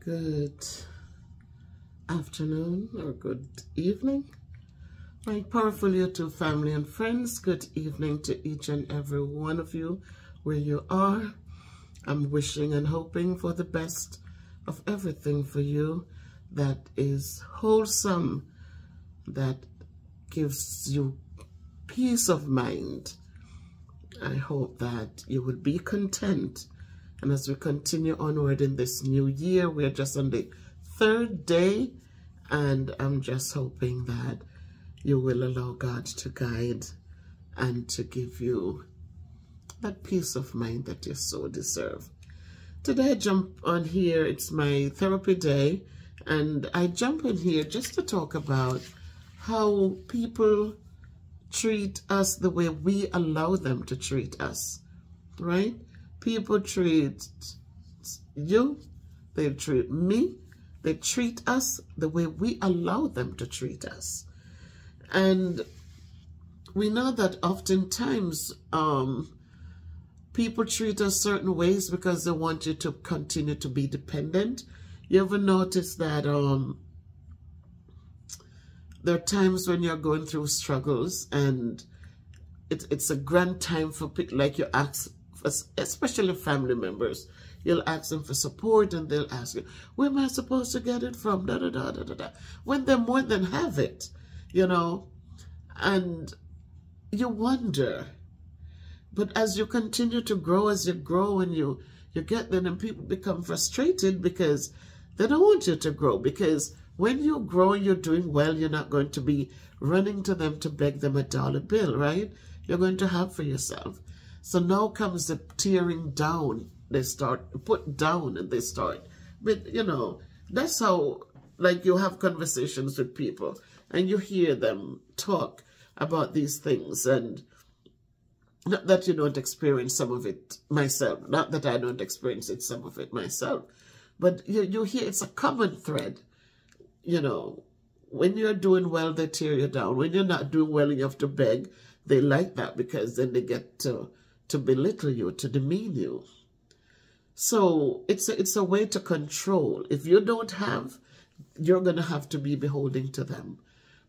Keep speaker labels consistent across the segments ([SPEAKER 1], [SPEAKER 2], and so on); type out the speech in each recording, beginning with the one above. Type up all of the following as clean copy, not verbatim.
[SPEAKER 1] Good afternoon or good evening. My powerful YouTube family and friends, good evening to each and every one of you where you are. I'm wishing and hoping for the best of everything for you that is wholesome, that gives you peace of mind. I hope that you will be content. And as we continue onward in this new year, we're just on the third day, and I'm just hoping that you will allow God to guide and to give you that peace of mind that you so deserve. Today I jump on here, it's my therapy day, and I jump in here just to talk about how people treat us the way we allow them to treat us, right? People treat you, they treat me, they treat us the way we allow them to treat us. And we know that oftentimes people treat us certain ways because they want you to continue to be dependent. You ever notice that there are times when you're going through struggles and it's a grand time for people, like you ask, especially family members, you'll ask them for support and they'll ask you, where am I supposed to get it from? Da, da, da, da, da, da. When they more than have it, you know, and you wonder. But as you continue to grow, as you grow and you get there, and people become frustrated because they don't want you to grow. Because when you grow and you're doing well, you're not going to be running to them to beg them a dollar bill, right? You're going to have for yourself. So now comes the tearing down. They start, put down and they start. But, you know, that's how, like, you have conversations with people and you hear them talk about these things. And not that you don't experience some of it myself. Not that I don't experience it, some of it myself. But you hear it's a common thread. You know, when you're doing well, they tear you down. When you're not doing well and you have to beg, they like that because then they get to belittle you, to demean you. So it's a way to control. If you don't have, you're going to have to be beholden to them.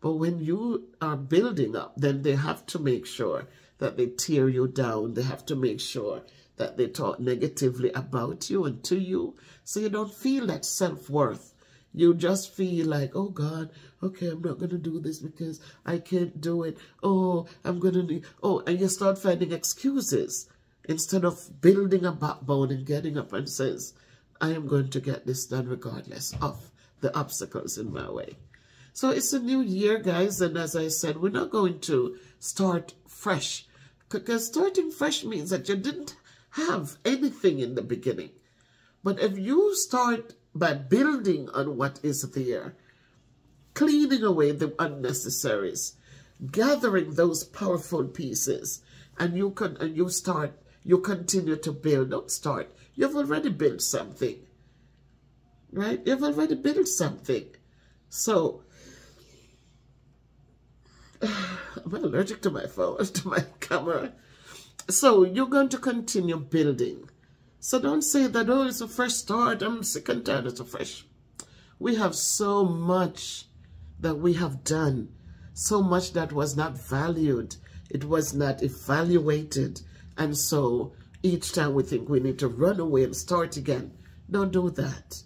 [SPEAKER 1] But when you are building up, then they have to make sure that they tear you down. They have to make sure that they talk negatively about you and to you. So you don't feel that self-worth. You just feel like, oh God, okay, I'm not going to do this because I can't do it. Oh, I'm going to need, oh, and you start finding excuses instead of building a backbone and getting up and says, I am going to get this done regardless of the obstacles in my way. So it's a new year, guys. And as I said, we're not going to start fresh, because starting fresh means that you didn't have anything in the beginning. But if you start by building on what is there, cleaning away the unnecessaries, gathering those powerful pieces, and you continue to build. Don't start. You've already built something, right? You've already built something. So I'm allergic to my phone, to my camera. So you're going to continue building. So don't say that, oh, it's a fresh start. I'm sick and tired. It's a fresh. We have so much that we have done. So much that was not valued. It was not evaluated. And so each time we think we need to run away and start again. Don't do that.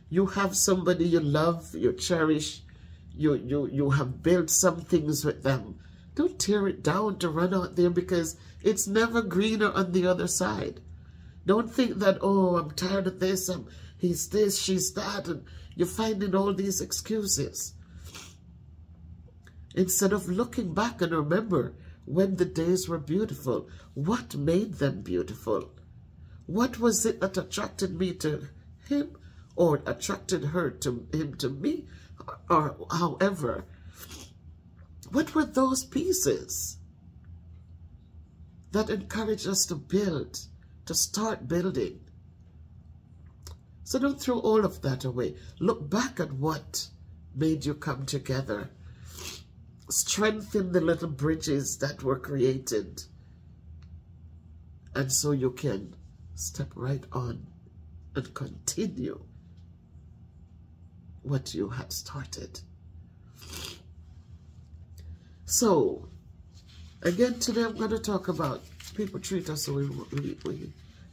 [SPEAKER 1] You have somebody you love, you cherish. You have built some things with them. Don't tear it down to run out there, because it's never greener on the other side. Don't think that, oh, I'm tired of this, he's this, she's that, and you're finding all these excuses. Instead of looking back and remember when the days were beautiful, what made them beautiful? What was it that attracted me to him, or attracted him to me, or however? What were those pieces that encouraged us to build? To start building. So don't throw all of that away. Look back at what made you come together. Strengthen the little bridges that were created. And so you can step right on and continue what you had started. So, again, today I'm going to talk about people treat us so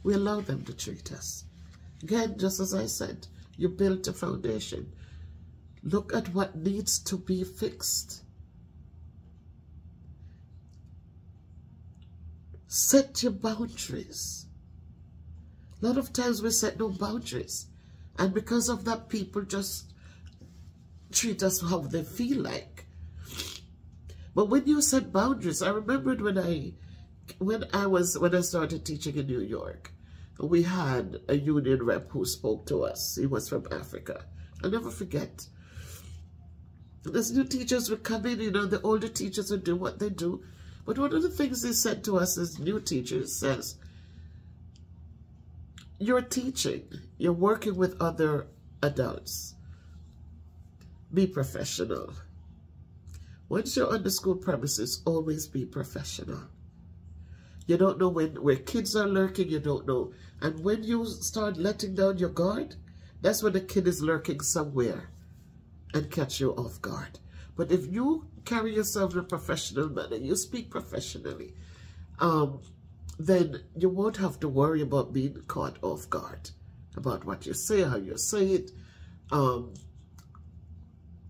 [SPEAKER 1] we allow them to treat us. Again, just as I said, you built a foundation. Look at what needs to be fixed. Set your boundaries. A lot of times we set no boundaries. And because of that, people just treat us how they feel like. But when you set boundaries, I remembered when I started teaching in New York, we had a union rep who spoke to us. He was from Africa. I'll never forget. These new teachers would come in, you know, the older teachers would do what they do. But one of the things they said to us as new teachers says, you're teaching, you're working with other adults. Be professional. Once you're on the school premises, always be professional. You don't know where kids are lurking, you don't know. And when you start letting down your guard, that's when the kid is lurking somewhere and catch you off guard. But if you carry yourself in a professional manner, you speak professionally, then you won't have to worry about being caught off guard about what you say, how you say it.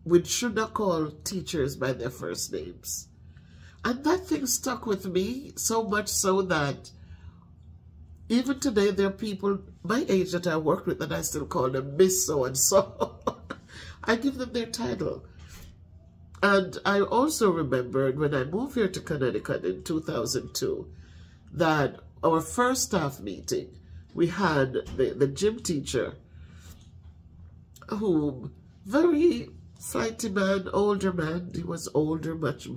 [SPEAKER 1] We should not call teachers by their first names. And that thing stuck with me so much so that even today there are people my age that I work with that I still call them Miss So-and-so. I give them their title. And I also remembered when I moved here to Connecticut in 2002 that our first staff meeting, we had the gym teacher who, very flighty man, older man, he was older, much,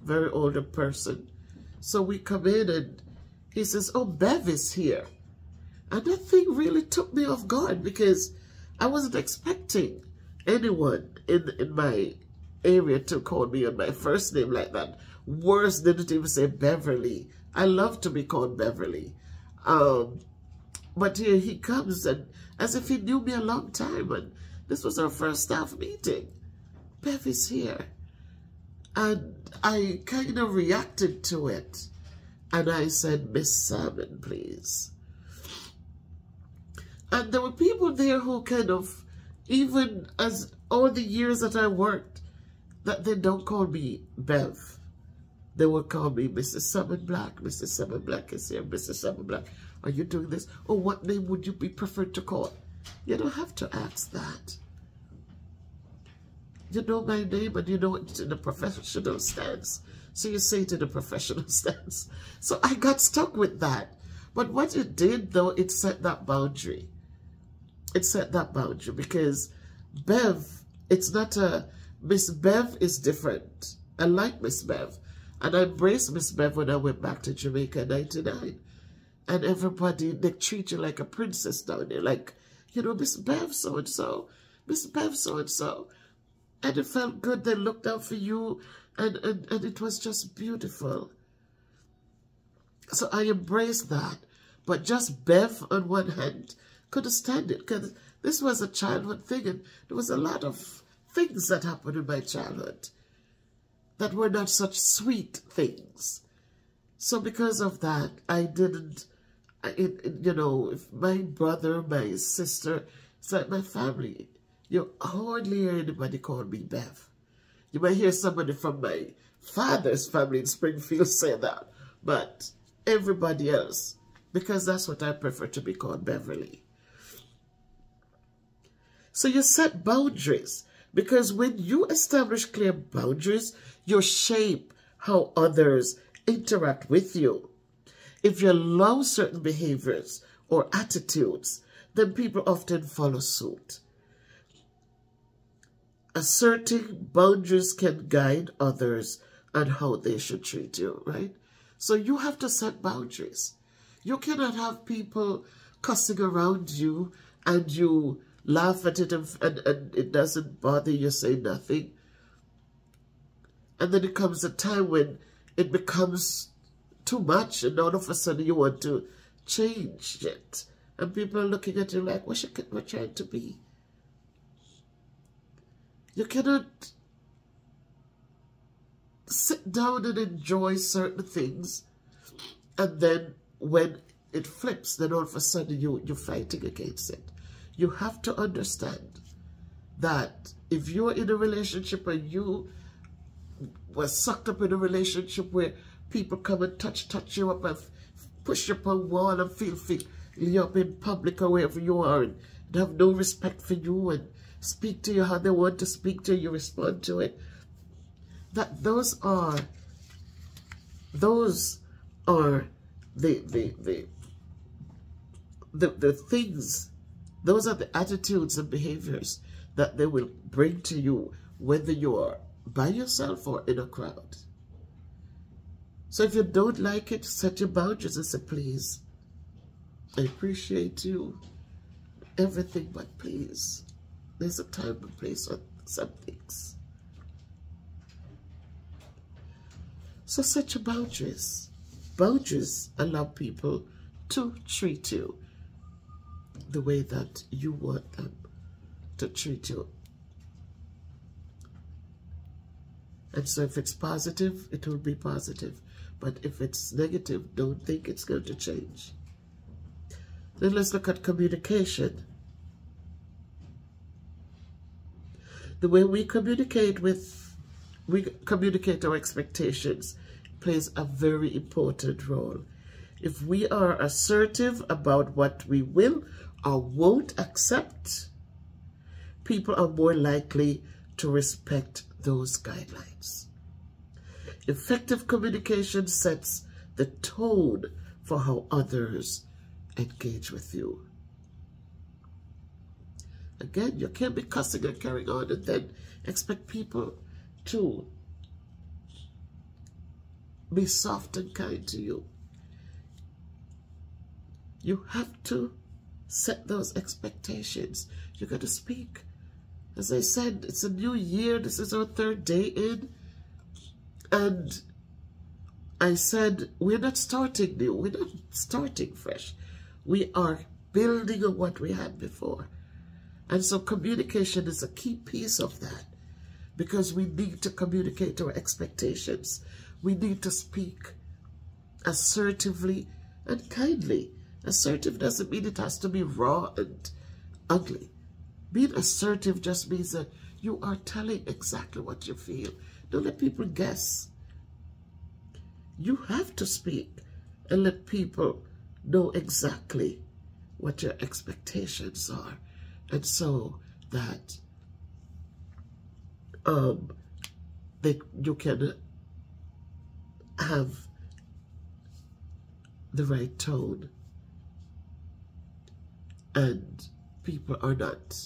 [SPEAKER 1] very older person. So we come in and he says, oh, Bev is here. And that thing really took me off guard because I wasn't expecting anyone in my area to call me on my first name like that. Worse, didn't even say Beverly. I love to be called Beverly. But here he comes and as if he knew me a long time, and this was our first staff meeting. Bev is here. And I kind of reacted to it. And I said, Miss Salmon, please. And there were people there who kind of, even as all the years that I worked, that they don't call me Bev. They will call me Mrs. Salmon Black. Mrs. Salmon Black is here. Mrs. Salmon Black, are you doing this? Or what name would you be preferred to call? You don't have to ask that. You know my name and you know it in a professional stance. So you say it in a professional stance. So I got stuck with that. But what it did, though, it set that boundary. It set that boundary because Bev, it's not a... Miss Bev is different. I like Miss Bev. And I embraced Miss Bev when I went back to Jamaica in 99. And everybody, they treat you like a princess down there. Like, you know, Miss Bev so-and-so. Miss Bev so-and-so. And it felt good. They looked out for you. And it was just beautiful. So I embraced that. But just Bev on one hand, couldn't stand it. Because this was a childhood thing. And there was a lot of things that happened in my childhood that were not such sweet things. So because of that, I didn't, you know, if my brother, my sister, it's like my family, you hardly hear anybody call me Bev. You might hear somebody from my father's family in Springfield say that, but everybody else, because that's what I prefer to be called, Beverly. So you set boundaries. Because when you establish clear boundaries, you shape how others interact with you. If you allow certain behaviors or attitudes, then people often follow suit. Asserting boundaries can guide others on how they should treat you, right? So you have to set boundaries. You cannot have people cussing around you and you laugh at it and it doesn't bother you, say nothing. And then it comes a time when it becomes too much and all of a sudden you want to change it. And people are looking at you like, we're trying to be. You cannot sit down and enjoy certain things, and then when it flips, then all of a sudden you're fighting against it. You have to understand that if you're in a relationship and you were sucked up in a relationship where people come and touch you up and push you up a wall and feel you up in public or wherever you are, and have no respect for you and speak to you how they want to speak to you, you respond to it. Those are the things, those are the attitudes and behaviors that they will bring to you whether you are by yourself or in a crowd. So if you don't like it, set your boundaries and say, please, I appreciate you, everything, but please, there's a time and place for some things. So set your boundaries. Boundaries allow people to treat you the way that you want them to treat you. And so if it's positive, it will be positive. But if it's negative, don't think it's going to change. Then let's look at communication. The way we communicate our expectations plays a very important role. If we are assertive about what we will or won't accept, people are more likely to respect those guidelines. Effective communication sets the tone for how others engage with you. Again, you can't be cussing and carrying on and then expect people to be soft and kind to you. You have to set those expectations. You got to speak. As I said, it's a new year. This is our 3rd day in. And I said, we're not starting new. We're not starting fresh. We are building on what we had before. And so communication is a key piece of that, because we need to communicate our expectations. We need to speak assertively and kindly. Assertive doesn't mean it has to be raw and ugly. Being assertive just means that you are telling exactly what you feel. Don't let people guess. You have to speak and let people know exactly what your expectations are. And so that you can have the right tone and people are not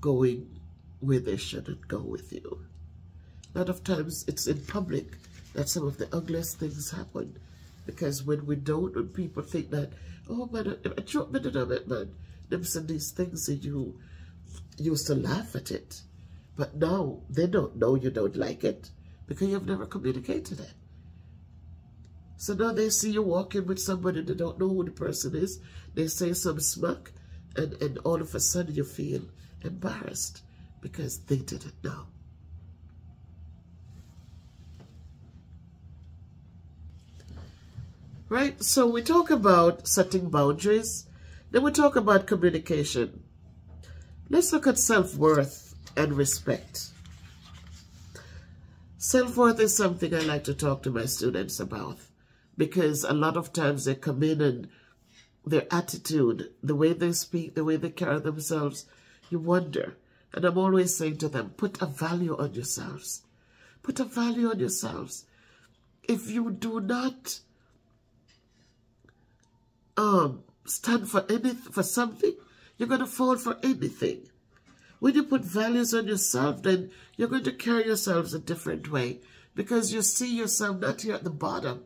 [SPEAKER 1] going where they shouldn't go with you. A lot of times it's in public that some of the ugliest things happen, because when people think that, oh man, them say these things and you used to laugh at it, but now they don't know you don't like it because you've never communicated it. So now they see you walking with somebody, they don't know who the person is, they say some smack, and all of a sudden you feel embarrassed because they didn't know. Right? So we talk about setting boundaries, then we talk about communication. Let's look at self-worth and respect. Self-worth is something I like to talk to my students about, because a lot of times they come in and their attitude, the way they speak, the way they carry themselves, you wonder. And I'm always saying to them, put a value on yourselves. Put a value on yourselves. If you do not stand for something, you're going to fall for anything. When you put values on yourself, then you're going to carry yourselves a different way, because you see yourself not here at the bottom,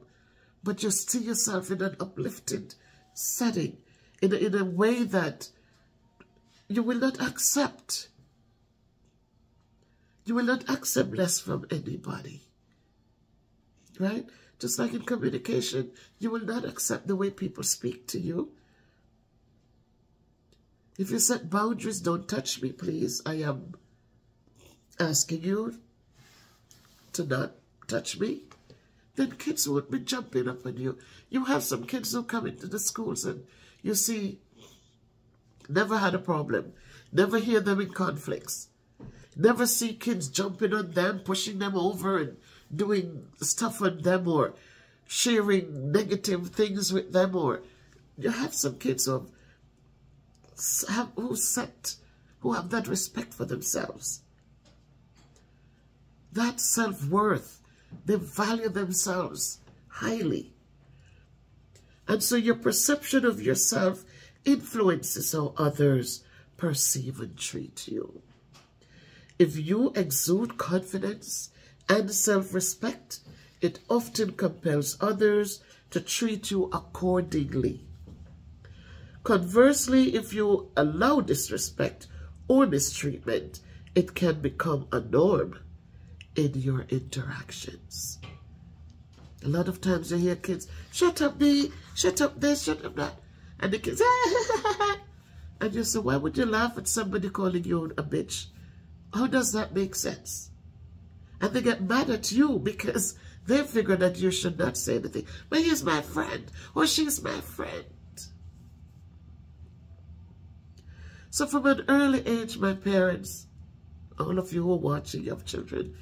[SPEAKER 1] but you see yourself in an uplifted setting, in a way that you will not accept. You will not accept less from anybody. Right? Just like in communication, you will not accept the way people speak to you. If you set boundaries, don't touch me, please. I asking you to not touch me, then kids would be jumping up on you. You have some kids who come into the schools and you see, never had a problem, never hear them in conflicts, never see kids jumping on them, pushing them over and doing stuff on them or sharing negative things with them. Or you have some kids who have that respect for themselves, that self-worth. They value themselves highly. And so your perception of yourself influences how others perceive and treat you. If you exude confidence and self-respect, it often compels others to treat you accordingly. Conversely, if you allow disrespect or mistreatment, it can become a norm in your interactions. A lot of times you hear kids, shut up me, shut up this, shut up that. And the kids, and you say, why would you laugh at somebody calling you a bitch? How does that make sense? And they get mad at you because they figure that you should not say anything. But he's my friend, or she's my friend. So from an early age, my parents, all of you who are watching, you have children,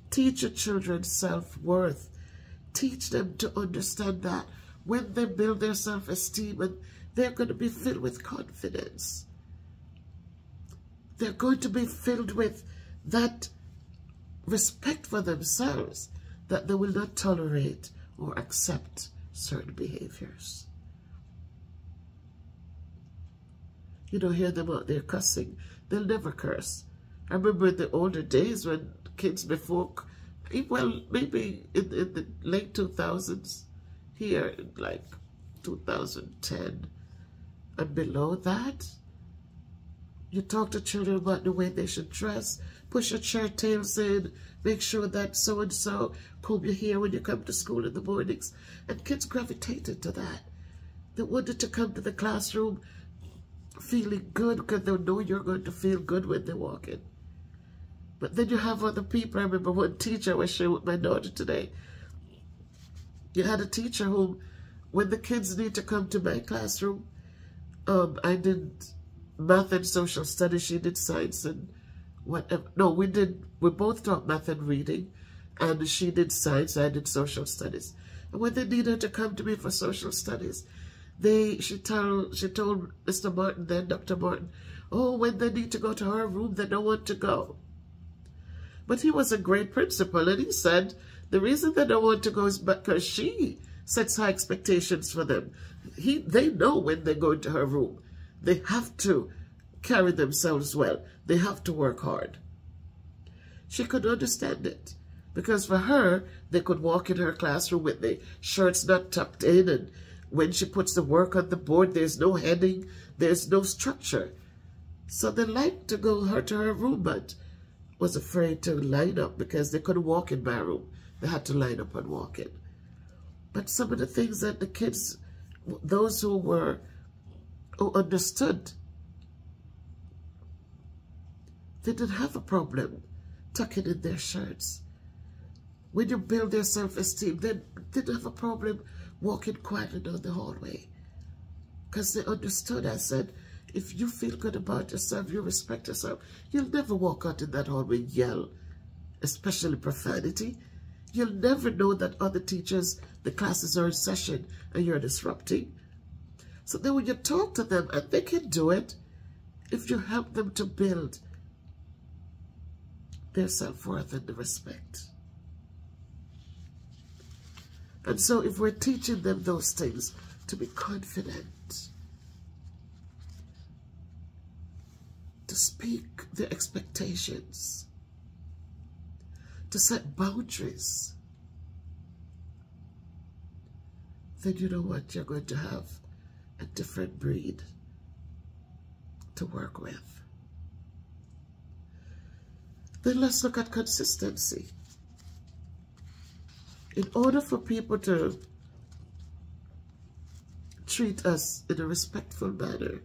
[SPEAKER 1] teach your children self-worth. Teach them to understand that when they build their self-esteem, and they're going to be filled with confidence. They're going to be filled with that respect for themselves, that they will not tolerate or accept certain behaviors. You don't hear them out there cussing. They'll never curse. I remember in the older days when kids before, well, maybe in the late 2000s, here in like 2010 and below that, you talk to children about the way they should dress, push your shirt tails in, make sure that so-and-so, comb your hair when you come to school in the mornings. And kids gravitated to that. They wanted to come to the classroom feeling good because they know you're going to feel good when they walk in. But then you have other people. I remember one teacher I was sharing with my daughter today. You had a teacher who, when the kids need to come to my classroom, I did math and social studies, she did science and whatever. No, we both taught math and reading, and she did science, I did social studies. And when they needed to come to me for social studies, she told Mr. Martin, then Dr. Martin, oh, when they need to go to her room, they don't want to go. But he was a great principal, and he said the reason they don't want to go is because she sets high expectations for them. They know when they go into her room, they have to carry themselves well. They have to work hard. She could understand it, because for her, they could walk in her classroom with the shirts not tucked in, and when she puts the work on the board, there's no heading, there's no structure. So they liked to go to her room, but was afraid to line up because they couldn't walk in my room. They had to line up and walk in. But some of the things that the kids, those who understood, they didn't have a problem tucking in their shirts. When you build their self-esteem, they didn't have a problem walking quietly down the hallway. Because they understood, I said, if you feel good about yourself, you respect yourself, you'll never walk out in that hallway and yell, especially profanity. You'll never know that other teachers, the classes are in session and you're disrupting. So then when you talk to them, and they can do it, if you help them to build their self-worth and the respect. And so if we're teaching them those things, to be confident, to speak their expectations, to set boundaries, then you know what? You're going to have a different breed to work with. Then let's look at consistency. In order for people to treat us in a respectful manner,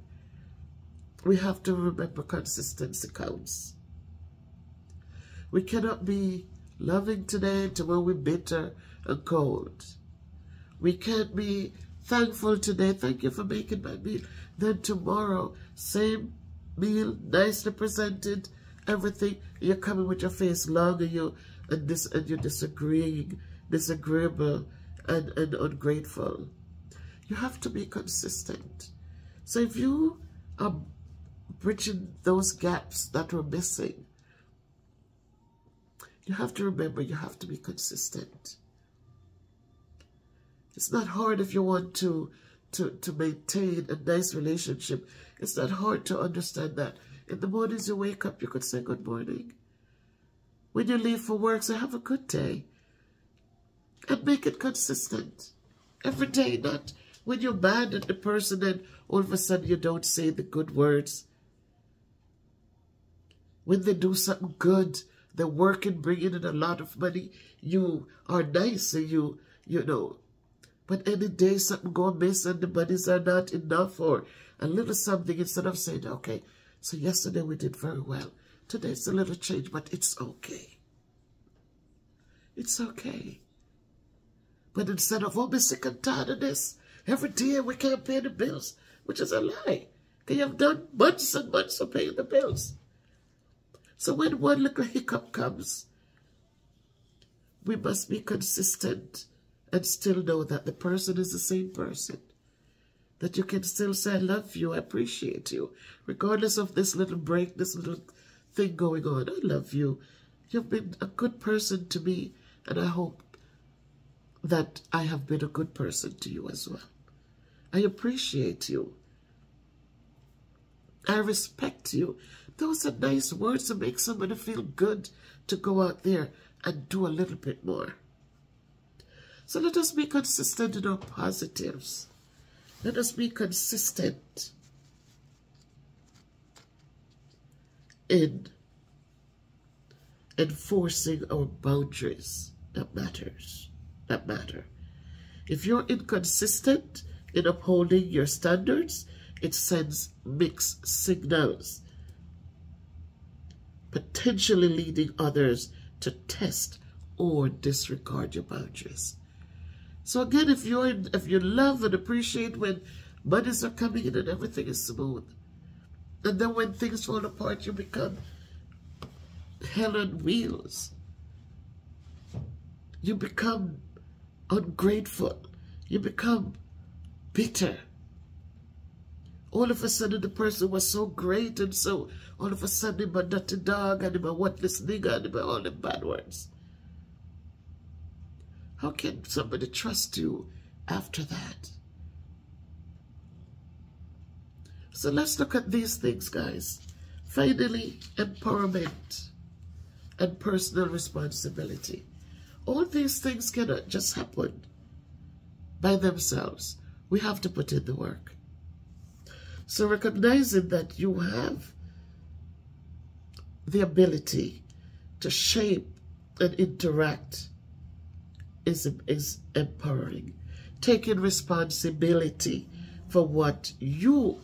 [SPEAKER 1] we have to remember consistency counts. We cannot be loving today and tomorrow we're bitter and cold. We can't be thankful today. Thank you for making my meal. Then tomorrow, same meal, nicely presented, everything. You're coming with your face long and you're disagreeable and ungrateful. You have to be consistent. So if you are bridging those gaps that were missing, you have to remember you have to be consistent. It's not hard if you want to maintain a nice relationship. It's not hard to understand that. In the mornings you wake up, you could say good morning. When you leave for work, say have a good day. And make it consistent. Every day, not when you're mad at the person and all of a sudden you don't say the good words. When they do something good, they're working, bringing in a lot of money, you are nice and you know. But any day something go amiss and the monies are not enough or a little something, instead of saying, okay, so yesterday we did very well. Today it's a little change, but it's okay. It's okay. But instead of, oh, we're sick and tired of this, every day we can't pay the bills, which is a lie. Because you have done months and months of paying the bills. So when one little hiccup comes, we must be consistent and still know that the person is the same person. That you can still say, I love you, I appreciate you. Regardless of this little break, this little thing going on, I love you. You've been a good person to me, and I hope that I have been a good person to you as well. I appreciate you. I respect you. Those are nice words to make somebody feel good to go out there and do a little bit more. So let us be consistent in our positives. Let us be consistent in enforcing our boundaries that matter. If you're inconsistent in upholding your standards, it sends mixed signals, potentially leading others to test or disregard your boundaries. So again, if you love and appreciate when monies are coming in and everything is smooth, and then when things fall apart, you become hell on wheels. You become ungrateful. You become bitter. All of a sudden, the person was so great, and so all of a sudden, him a dirty dog, and him a worthless nigger, and him a all the bad words. How can somebody trust you after that? So let's look at these things, guys. Finally, empowerment and personal responsibility. All these things cannot just happen by themselves. We have to put in the work. So recognizing that you have the ability to shape and interact is empowering. Taking responsibility for what you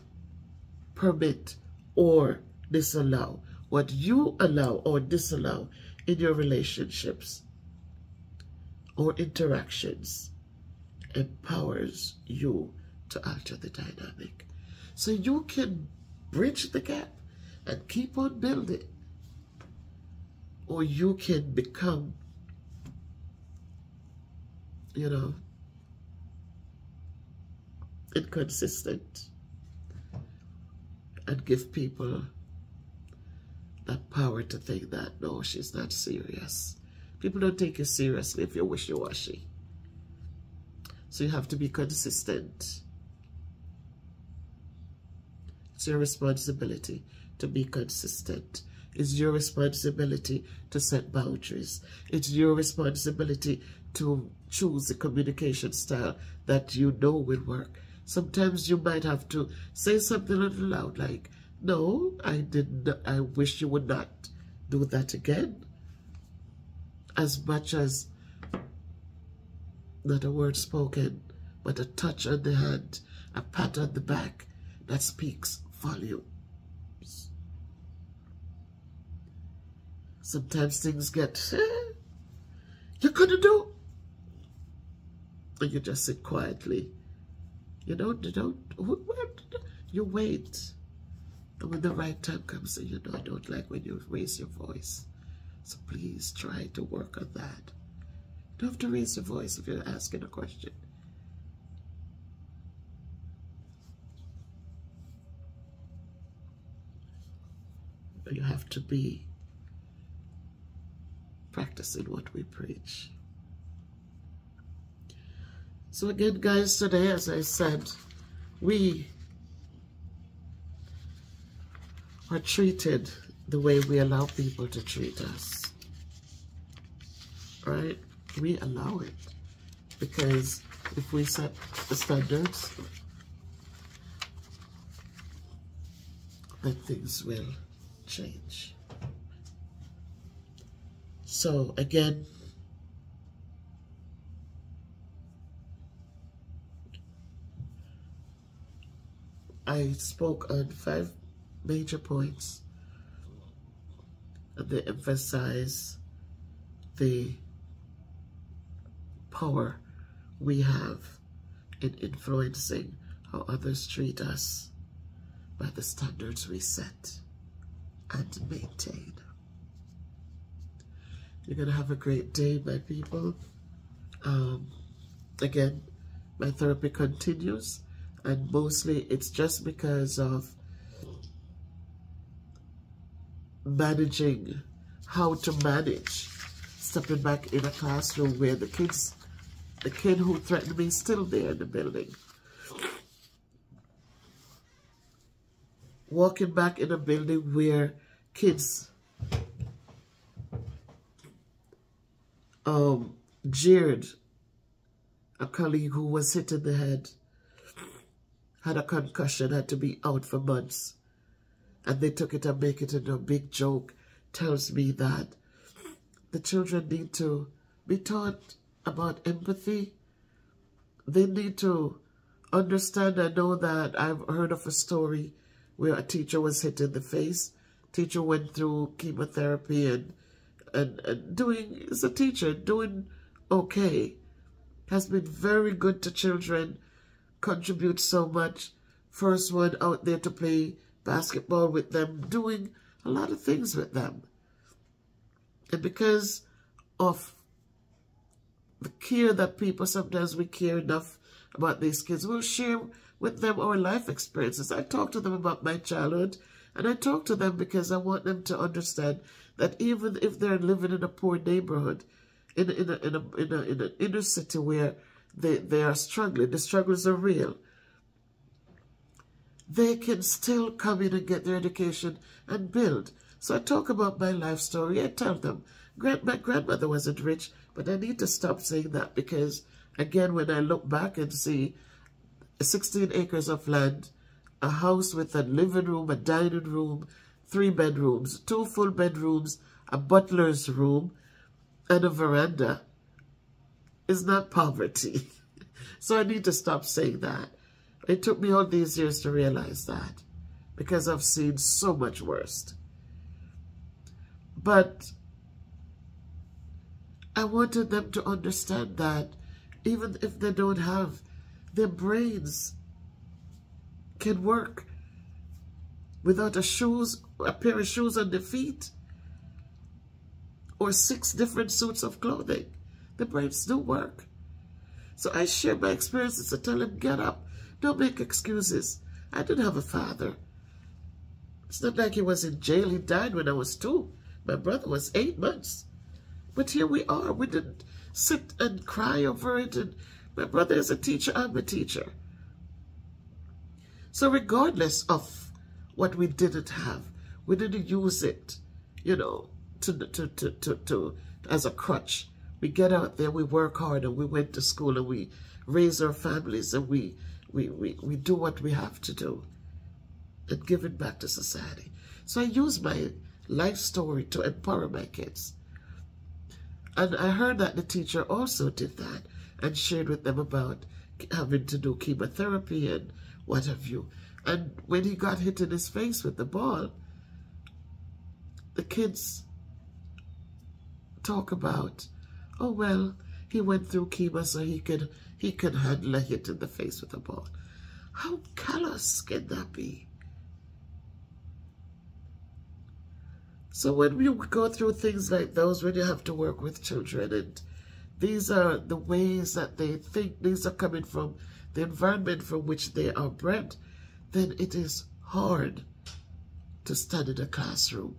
[SPEAKER 1] permit or disallow, what you allow or disallow in your relationships or interactions, empowers you to alter the dynamic. So you can bridge the gap and keep on building, or you can become, inconsistent and give people that power to think that, no, she's not serious. People don't take you seriously if you're wishy-washy. So you have to be consistent. It's your responsibility to be consistent. It's your responsibility to set boundaries. It's your responsibility to choose the communication style that you know will work. Sometimes you might have to say something a little loud, like, no, I wish you would not do that again. As much as not a word spoken, but a touch on the hand, a pat on the back, that speaks volumes. Sometimes things get, you couldn't do. And you just sit quietly. You wait. And when the right time comes, I don't like when you raise your voice. So please try to work on that. You don't have to raise your voice if you're asking a question. You have to be practicing what we preach. So again, guys, today, as I said, we are treated the way we allow people to treat us. Right? We allow it. Because if we set the standards, then things will change. So again, I spoke on 5 major points, and they emphasize the power we have in influencing how others treat us by the standards we set and maintain. You're going to have a great day, my people. Again, my therapy continues, and mostly it's just because of managing how to manage stepping back in a classroom where the kid who threatened me is still there in the building. Walking back in a building where kids jeered a colleague who was hit in the head, had a concussion, had to be out for months, and they took it and make it into a big joke, tells me that the children need to be taught about empathy. They need to understand. I know that I've heard of a story where a teacher was hit in the face. Teacher went through chemotherapy and doing, as a teacher, doing okay. Has been very good to children, contributes so much. First one out there to play basketball with them, doing a lot of things with them. And because of the care that people, sometimes we care enough about these kids, we'll share with them our life experiences. I talk to them about my childhood, and I talk to them because I want them to understand that even if they're living in a poor neighborhood, in an inner city where they are struggling, the struggles are real, they can still come in and get their education and build. So I talk about my life story. I tell them, my grandmother wasn't rich, but I need to stop saying that because, again, when I look back and see 16 acres of land, a house with a living room, a dining room, 3 bedrooms, 2 full bedrooms, a butler's room, and a veranda, is not poverty. So I need to stop saying that. It took me all these years to realize that because I've seen so much worse. But I wanted them to understand that even if they don't have, their brains can work without a pair of shoes on their feet or 6 different suits of clothing. The brains do work. So I share my experiences. I tell them, get up. Don't make excuses. I didn't have a father. It's not like he was in jail. He died when I was 2. My brother was 8 months. But here we are. We didn't sit and cry over it. And my brother is a teacher. I'm a teacher. So regardless of what we didn't have, we didn't use it, you know, as a crutch. We get out there, we work hard, and we went to school, and we raise our families, and we do what we have to do and give it back to society. So I use my life story to empower my kids. And I heard that the teacher also did that and shared with them about having to do chemotherapy and what have you. And when he got hit in his face with the ball, the kids talk about, oh, well, he went through chemo so he could handle a hit in the face with a ball. How callous can that be? So when we go through things like those, when you have to work with children, and these are the ways that they think, these are coming from the environment from which they are bred, then it is hard to stand in a classroom.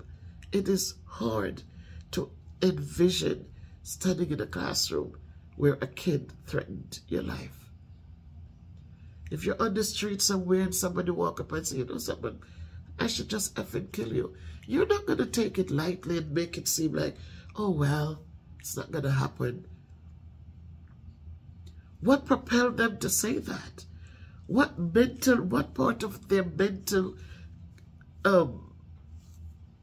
[SPEAKER 1] It is hard to envision standing in a classroom where a kid threatened your life. If you're on the street somewhere and somebody walk up and say, you know something, I should just effing kill you, you're not going to take it lightly and make it seem like, oh, well, it's not going to happen. What propelled them to say that? What part of their mental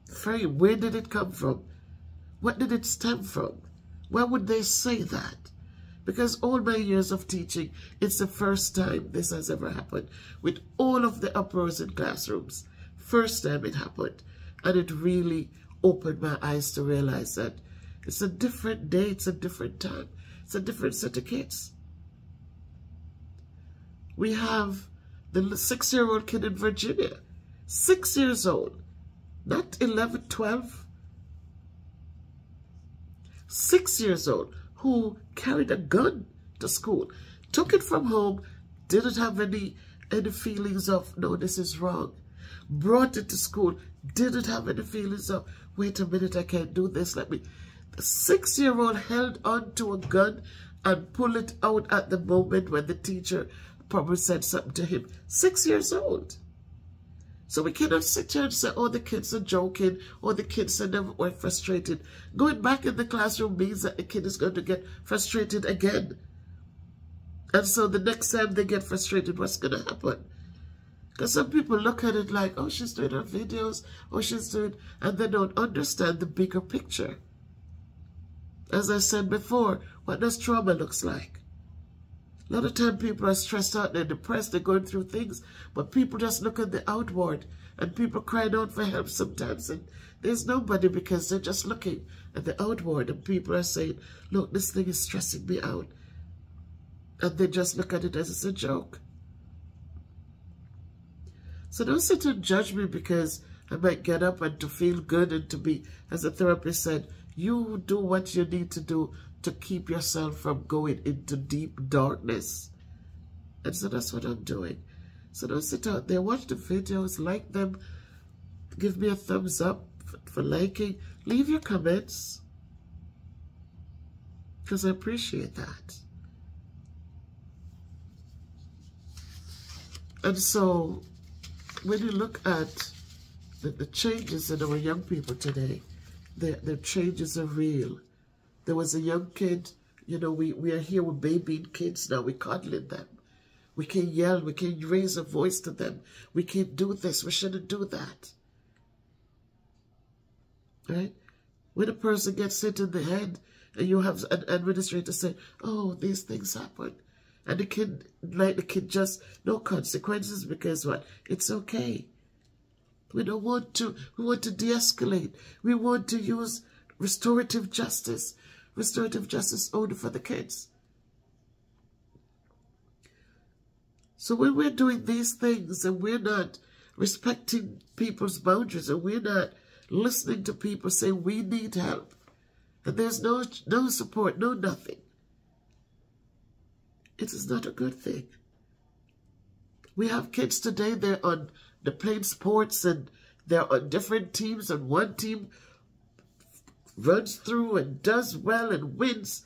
[SPEAKER 1] frame, where did it come from? What did it stem from? Why would they say that? Because all my years of teaching, it's the first time this has ever happened. With all of the uproars in classrooms, first time it happened. And it really opened my eyes to realize that it's a different day, it's a different time, it's a different set of kids. We have the 6-year-old kid in Virginia, 6 years old, not 11, 12, 6 years old, who carried a gun to school, took it from home, didn't have any feelings of, no, this is wrong. Brought it to school, didn't have any feelings of, wait a minute, I can't do this, let me. The 6-year-old held on to a gun and pulled it out at the moment when the teacher probably said something to him. 6 years old. So we cannot sit here and say, oh, the kids are joking, or the kids are never were frustrated. Going back in the classroom means that the kid is going to get frustrated again. And so the next time they get frustrated, what's going to happen? Because some people look at it like, oh, she's doing her videos, oh, she's doing, and they don't understand the bigger picture. As I said before, what does trauma looks like? A lot of time people are stressed out, they're depressed, they're going through things, but people just look at the outward, and people crying out for help sometimes, and there's nobody because they're just looking at the outward, and people are saying, look, this thing is stressing me out. And they just look at it as it's a joke. So don't sit and judge me because I might get up and to feel good and to be, as the therapist said, you do what you need to do to keep yourself from going into deep darkness. And so that's what I'm doing. So don't sit out there, watch the videos, like them, give me a thumbs up for liking, leave your comments, because I appreciate that. And so when you look at the changes in our young people today, the changes are real. There was a young kid, you know, we are here with babying kids now, we're coddling them. We can yell, we can raise a voice to them. We can't do this, we shouldn't do that. Right? When a person gets hit in the head and you have an administrator say, oh, these things happen. And the kid just, no consequences because what? It's okay. We don't want to, we want to de-escalate. We want to use restorative justice. Restorative justice only for the kids. So when we're doing these things and we're not respecting people's boundaries and we're not listening to people say we need help and there's no support, no nothing, it is not a good thing. We have kids today, they're on the playing sports and they're on different teams, and one team runs through and does well and wins.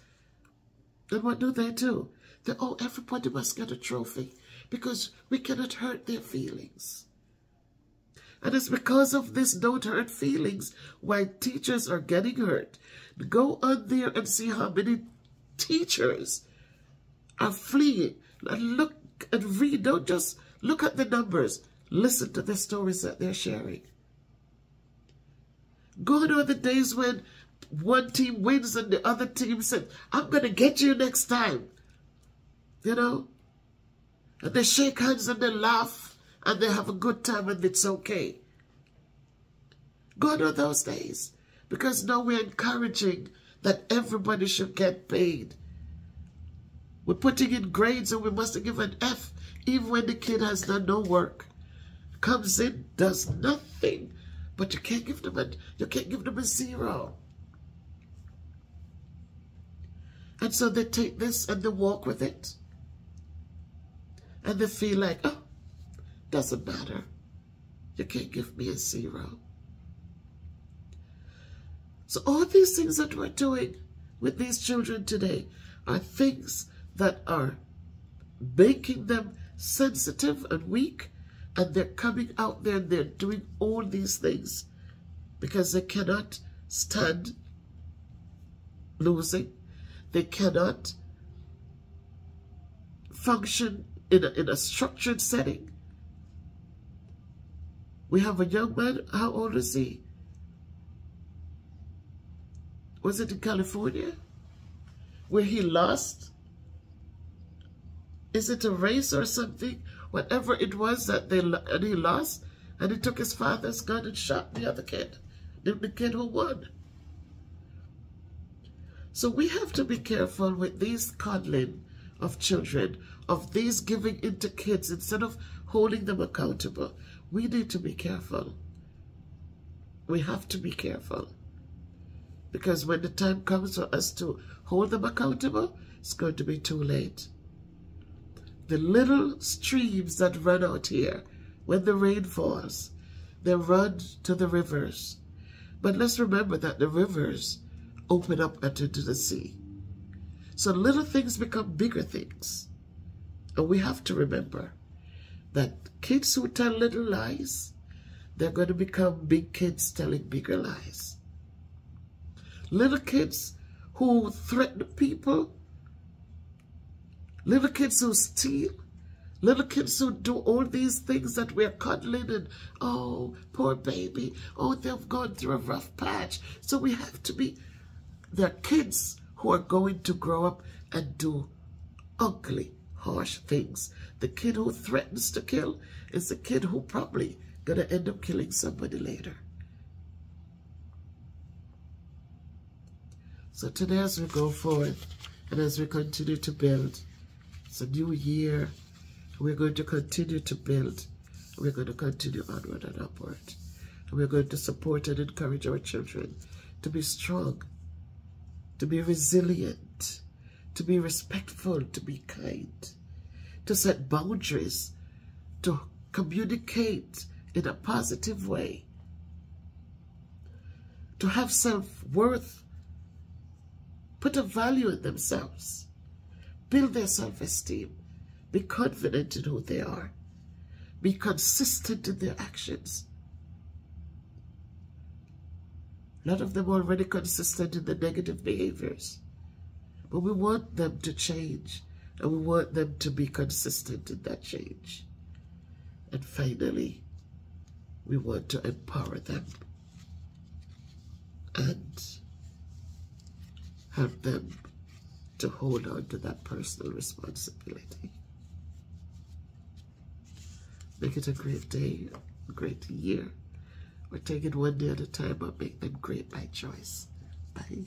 [SPEAKER 1] And what do? They, oh, everybody must get a trophy because we cannot hurt their feelings. And it's because of this don't hurt feelings why teachers are getting hurt. Go on there and see how many teachers are fleeing. And look and read. Don't just look at the numbers. Listen to the stories that they're sharing. Gone are the days when one team wins and the other team said, I'm going to get you next time. You know? And they shake hands and they laugh and they have a good time and it's okay. Gone are those days. Because now we're encouraging that everybody should get paid. We're putting in grades and we must give an F even when the kid has done no work. Comes in, does nothing, but you can't give them a 0. And so they take this and they walk with it. And they feel like, oh, doesn't matter. You can't give me a 0. So all these things that we're doing with these children today are things that are making them sensitive and weak, and they're coming out there and they're doing all these things because they cannot stand losing. They cannot function in a structured setting. We have a young man, how old is he? Was it in California? Where he lost? Is it a race or something? Whatever it was that he lost, and he took his father's gun and shot the other kid, the kid who won. So we have to be careful with these coddling of children, of these giving into kids instead of holding them accountable. We need to be careful. We have to be careful. Because when the time comes for us to hold them accountable, it's going to be too late. The little streams that run out here, when the rain falls, they run to the rivers. But let's remember that the rivers open up into the sea. So little things become bigger things. And we have to remember that kids who tell little lies, they're going to become big kids telling bigger lies. Little kids who threaten people, little kids who steal, little kids who do all these things that we're cuddling and, oh, poor baby, oh, they've gone through a rough patch. So we have to be, there are kids who are going to grow up and do ugly, harsh things. The kid who threatens to kill is the kid who probably going to end up killing somebody later. So today as we go forward and as we continue to build, it's a new year, we're going to continue to build. We're going to continue onward and upward. And we're going to support and encourage our children to be strong, to be resilient, to be respectful, to be kind, to set boundaries, to communicate in a positive way, to have self-worth, put a value in themselves, build their self-esteem, be confident in who they are, be consistent in their actions. A lot of them are already consistent in the negative behaviors, but we want them to change, and we want them to be consistent in that change. And finally, we want to empower them and help them to hold on to that personal responsibility. Make it a great day, a great year. We're taking one day at a time, but make them great by choice. Bye.